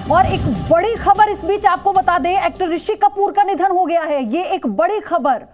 और एक बड़ी खबर इस बीच आपको बता दें, एक्टर ऋषि कपूर का निधन हो गया है। ये एक बड़ी खबर।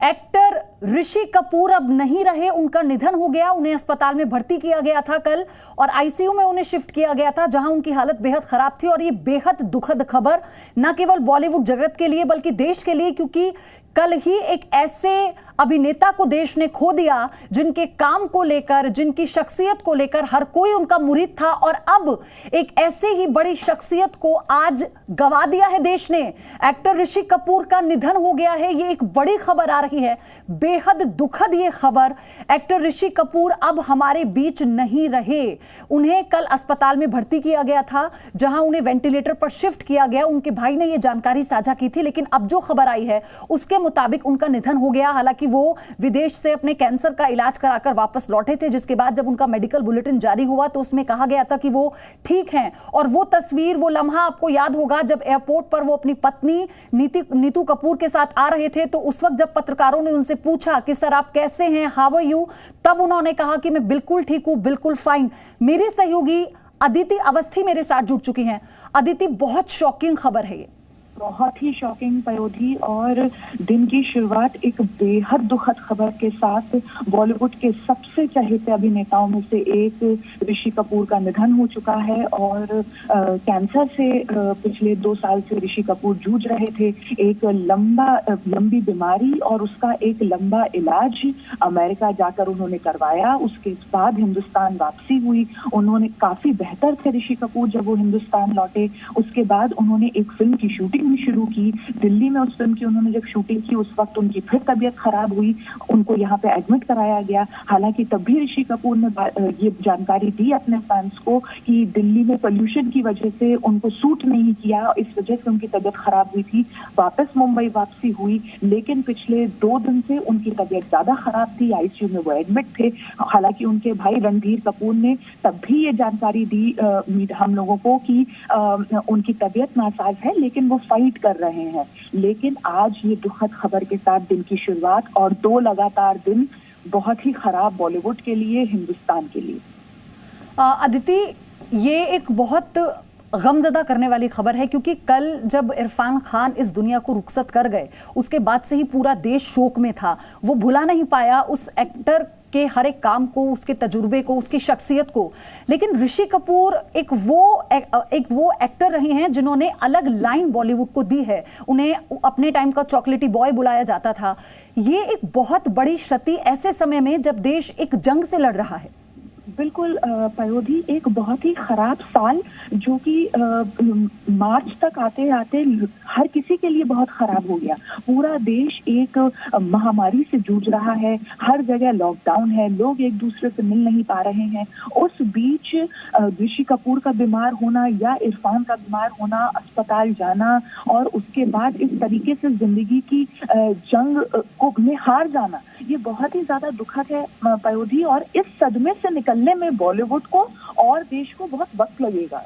एक्टर ऋषि कपूर अब नहीं रहे, उनका निधन हो गया। उन्हें अस्पताल में भर्ती किया गया था कल और आईसीयू में उन्हें शिफ्ट किया गया था, जहां उनकी हालत बेहद खराब थी। और ये बेहद दुखद खबर न केवल बॉलीवुड जगत के लिए बल्कि देश के लिए, क्योंकि कल ही एक ऐसे अभिनेता को देश ने खो दिया जिनके काम को लेकर, जिनकी शख्सियत को लेकर हर कोई उनका मुरीद था। और अब एक ऐसे ही बड़ी शख्सियत को आज गवा दिया है देश ने। एक्टर ऋषि कपूर का निधन हो गया है, ये एक बड़ी खबर आ रही है, बेहद दुखद ये खबर। एक्टर ऋषि कपूर अब हमारे बीच नहीं रहे। उन्हें कल अस्पताल में भर्ती किया गया था, जहां उन्हें वेंटिलेटर पर शिफ्ट किया गया। उनके भाई ने यह जानकारी साझा की थी, लेकिन अब जो खबर आई है उसके मुताबिक उनका निधन हो गया। हालांकि वो विदेश से अपने कैंसर का इलाज कराकर वापस लौटे थे, जिसके बाद जब उनका मेडिकल बुलेटिन जारी हुआ तो उसमें कहा गया था कि वो ठीक हैं। और वो तस्वीर, वो लम्हा आपको याद होगा जब एयरपोर्ट पर वो अपनी पत्नी नीतू कपूर के साथ आ रहे थे। तो उस वक्त जब पत्रकारों ने उनसे पूछा कि सर आप कैसे हैं, हाउ आर यू, तब उन्होंने कहा कि मैं बिल्कुल ठीक हूं, बिल्कुल फाइन। मेरी सहयोगी अदिति अवस्थी मेरे साथ जुड़ चुकी हैं। अदिति, बहुत शॉकिंग खबर है ये। बहुत ही शॉकिंग पयोधी, और दिन की शुरुआत एक बेहद दुखद खबर के साथ। बॉलीवुड के सबसे चहेते अभिनेताओं में से एक ऋषि कपूर का निधन हो चुका है और कैंसर से पिछले 2 साल से ऋषि कपूर जूझ रहे थे। एक लंबी बीमारी और उसका एक लंबा इलाज अमेरिका जाकर उन्होंने करवाया। उसके बाद हिंदुस्तान वापसी हुई। उन्होंने काफी बेहतर थे ऋषि कपूर जब वो हिंदुस्तान लौटे। उसके बाद उन्होंने एक फिल्म की शूटिंग भी शुरू की दिल्ली में। उस फिल्म की उन्होंने जब शूटिंग की उस वक्त उनकी फिर तबीयत खराब हुई, उनको यहाँ पे एडमिट कराया गया। हालांकि तब भी ऋषि कपूर ने ये जानकारी दी अपने फैंस को कि दिल्ली में पोल्यूशन की वजह से उनको सूट नहीं किया, इस वजह से उनकी तबीयत खराब हुई थी। वापस मुंबई वापसी हुई, लेकिन पिछले 2 दिन से उनकी तबीयत ज्यादा खराब थी, आईसीयू में वो एडमिट थे। हालांकि उनके भाई रणधीर कपूर ने तब भी ये जानकारी दी हम लोगों को कि उनकी तबीयत नासाज है, लेकिन वो फाइट कर रहे हैं। लेकिन आज ये दुखद खबर के साथ दिन की शुरुआत और 2 लगातार दिन बहुत ही खराब बॉलीवुड के लिए, हिंदुस्तान के लिए। अदिति, ये एक बहुत गमजदा करने वाली खबर है, क्योंकि कल जब इरफान खान इस दुनिया को रुखसत कर गए उसके बाद से ही पूरा देश शोक में था। वो भुला नहीं पाया उस एक्टर के हर एक काम को, उसके तजुर्बे को, उसकी शख्सियत को। लेकिन ऋषि कपूर एक वो एक्टर रहे हैं जिन्होंने अलग लाइन बॉलीवुड को दी है। उन्हें अपने टाइम का चॉकलेटी बॉय बुलाया जाता था। ये एक बहुत बड़ी क्षति ऐसे समय में जब देश एक जंग से लड़ रहा है। बिल्कुल पयोधी, एक बहुत ही खराब साल जो कि मार्च तक आते आते हर किसी के लिए बहुत खराब हो गया। पूरा देश एक महामारी से जूझ रहा है, हर जगह लॉकडाउन है, लोग एक दूसरे से मिल नहीं पा रहे हैं। उस बीच ऋषि कपूर का बीमार होना या इरफान का बीमार होना, अस्पताल जाना और उसके बाद इस तरीके से जिंदगी की जंग को में हार जाना, ये बहुत ही ज्यादा दुखद है पयोधी। और इस सदमे से निकलने में बॉलीवुड को और देश को बहुत वक्त लगेगा।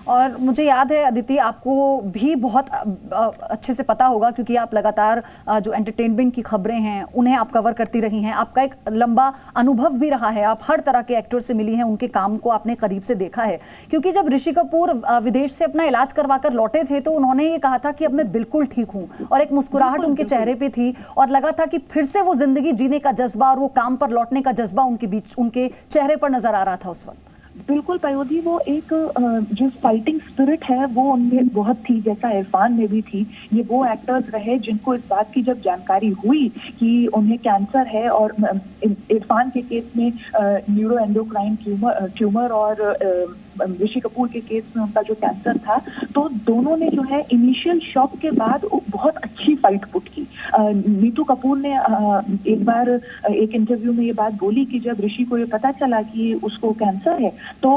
और मुझे याद है अदिति, आपको भी बहुत अच्छे से पता होगा, क्योंकि आप लगातार जो एंटरटेनमेंट की खबरें हैं उन्हें आप कवर करती रही हैं। आपका एक लंबा अनुभव भी रहा है, आप हर तरह के एक्टर से मिली हैं, उनके काम को आपने करीब से देखा है। क्योंकि जब ऋषि कपूर विदेश से अपना इलाज करवा कर लौटे थे तो उन्होंने ये कहा था कि अब मैं बिल्कुल ठीक हूँ, और एक मुस्कुराहट उनके चेहरे पर थी और लगा था कि फिर से वो जिंदगी जीने का जज्बा और वो काम पर लौटने का जज्बा उनके चेहरे पर नजर आ रहा था उस वक्त। बिल्कुल पयोधी, वो एक जो फाइटिंग स्पिरिट है वो उनमें बहुत थी, जैसा इरफान में भी थी। ये वो एक्टर्स रहे जिनको इस बात की जब जानकारी हुई कि उन्हें कैंसर है, और इरफान के केस में न्यूरो एंडोक्राइन ट्यूमर और ऋषि कपूर के केस में उनका जो कैंसर था, तो दोनों ने जो है इनिशियल शॉक के बाद बहुत अच्छी फाइट पुट की। नीतू कपूर ने एक बार एक इंटरव्यू में ये बात बोली कि जब ऋषि को ये पता चला कि उसको कैंसर है तो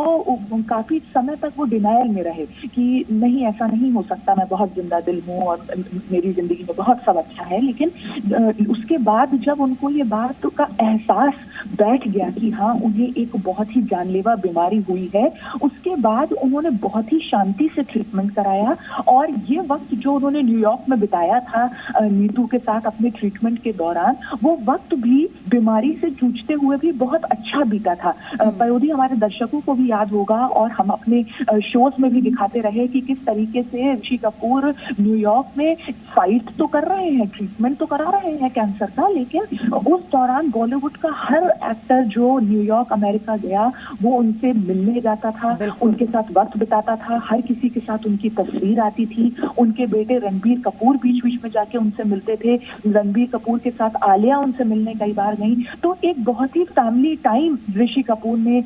काफी समय तक वो डिनायल में रहे कि नहीं, ऐसा नहीं हो सकता, मैं बहुत जिंदा दिल हूँ और मेरी जिंदगी में बहुत सब अच्छा है। लेकिन उसके बाद जब उनको ये बात का एहसास बैठ गया कि हाँ, उन्हें एक बहुत ही जानलेवा बीमारी हुई है, उसके बाद उन्होंने बहुत ही शांति से ट्रीटमेंट कराया और ये वक्त जो उन्होंने न्यूयॉर्क में बिताया था नीतू के साथ अपने ट्रीटमेंट के दौरान, वो वक्त भी बीमारी से जूझते हुए भी बहुत अच्छा बीता था। पयोधी, हमारे दर्शकों को भी याद होगा और हम अपने शोज में भी दिखाते रहे कि किस तरीके से ऋषि कपूर न्यूयॉर्क में फाइट तो कर रहे हैं, ट्रीटमेंट तो करा रहे हैं कैंसर का, लेकिन उस दौरान बॉलीवुड का हर एक्टर जो न्यूयॉर्क अमेरिका गया वो उनसे मिलने जाता था, उनके साथ वक्त बिताता था, हर किसी के साथ उनकी तस्वीर आती थी। उनके बेटे रणबीर कपूर बीच बीच में जाके उनसे मिलते थे, रणबीर कपूर के साथ आलिया उनसे मिलने कई बार गई। तो एक बहुत ही फैमिली टाइम ऋषि कपूर ने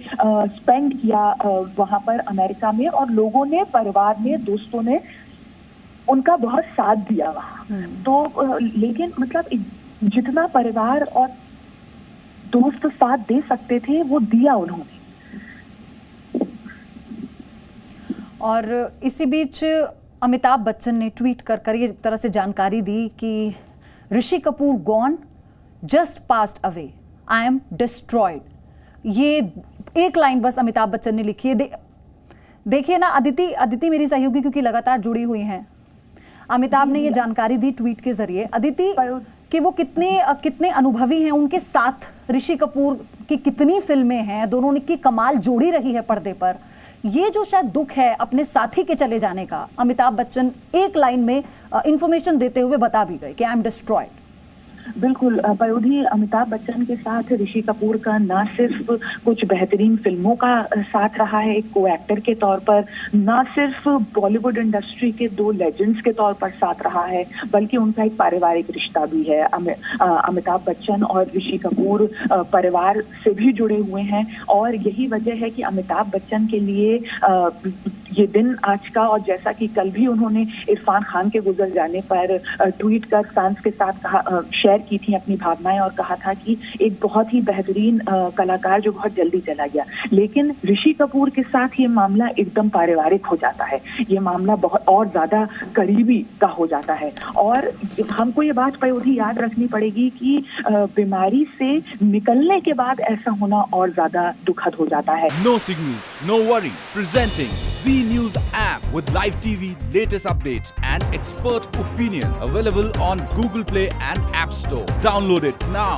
स्पेंड किया वहां पर अमेरिका में, और लोगों ने, परिवार ने, दोस्तों ने उनका बहुत साथ दिया वहां। तो लेकिन मतलब जितना परिवार और दोस्त साथ दे सकते थे वो दिया उन्होंने। और इसी बीच अमिताभ बच्चन ने ट्वीट कर कर ये तरह से जानकारी दी कि Rishi Kapoor gone, just passed away, I am destroyed. ये एक लाइन बस अमिताभ बच्चन ने लिखी है। देखिए ना अदिति मेरी सहयोगी क्योंकि लगातार जुड़ी हुई हैं, अमिताभ ने ये जानकारी दी ट्वीट के जरिए। अदिति, कि वो कितने अनुभवी हैं, उनके साथ ऋषि कपूर की कितनी फिल्में हैं, दोनों की कमाल जोड़ी रही है पर्दे पर। ये जो शायद दुख है अपने साथी के चले जाने का, अमिताभ बच्चन एक लाइन में इंफॉर्मेशन देते हुए बता भी गए कि आई एम डिस्ट्रॉयड। बिल्कुल पयोधी, अमिताभ बच्चन के साथ ऋषि कपूर का ना सिर्फ कुछ बेहतरीन फिल्मों का साथ रहा है एक को एक्टर के तौर पर, ना सिर्फ बॉलीवुड इंडस्ट्री के दो लेजेंड्स के तौर पर साथ रहा है, बल्कि उनका एक पारिवारिक रिश्ता भी है। अमिताभ बच्चन और ऋषि कपूर परिवार से भी जुड़े हुए हैं, और यही वजह है कि अमिताभ बच्चन के लिए ये दिन आज का, और जैसा कि कल भी उन्होंने इरफान खान के गुजर जाने पर ट्वीट कर फैंस के साथ शेयर की थी अपनी भावनाएं, और कहा था कि एक बहुत ही बेहतरीन कलाकार जो बहुत जल्दी चला गया। लेकिन ऋषि कपूर के साथ ये मामला एकदम पारिवारिक हो जाता है, ये मामला बहुत और ज्यादा करीबी का हो जाता है। और हमको ये बात पयोधी याद रखनी पड़ेगी कि बीमारी से निकलने के बाद ऐसा होना और ज्यादा दुखद हो जाता है। No signal, no worry. Presenting Zee News app with live TV, latest updates and expert opinion, available on Google Play and App Store. Download it now.